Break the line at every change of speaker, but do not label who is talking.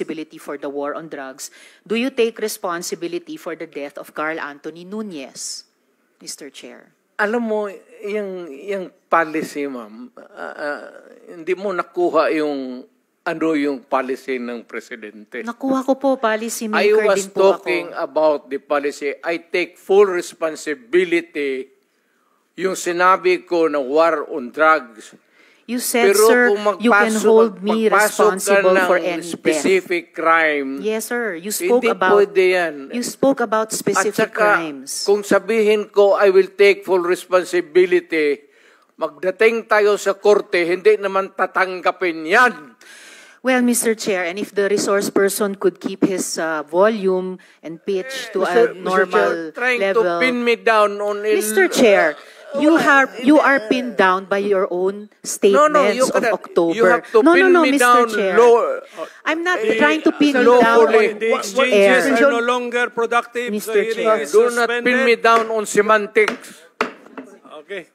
responsibility for the war on drugs, do you take responsibility for the death of Carl Anthony Nunez, Mr. Chair?
Alam mo, yung policy, ma'am, hindi mo nakuha yung policy ng presidente.
Nakuha ko po, policy
I
maker
was
din po
talking
ako.
about the policy. I take full responsibility yung sinabi ko na war on drugs.
You said,
Pero
sir,
kung
you can hold me responsible for any
specific
death.
crime,
Yes, sir. You spoke
hindi
about
pwede yan.
You spoke about specific
At saka,
crimes.
kung sabihin ko, I will take full responsibility, magdating tayo sa korte, hindi naman tatanggapin yan.
Well, Mr. Chair, and if the resource person could keep his volume and pitch to a normal
Mr. Chair, trying
level.
to pin me down on
Mr. Chair, you are pinned down by your own statements of October.
You have to pin me
Mr.
down
Chair.
low.
I'm not trying to pin you
lawfully.
down
The
on
exchanges
air.
are no longer productive.
Mr.
The hearing
Chair.
is
Do not
suspended.
pin me down on semantics.
Okay.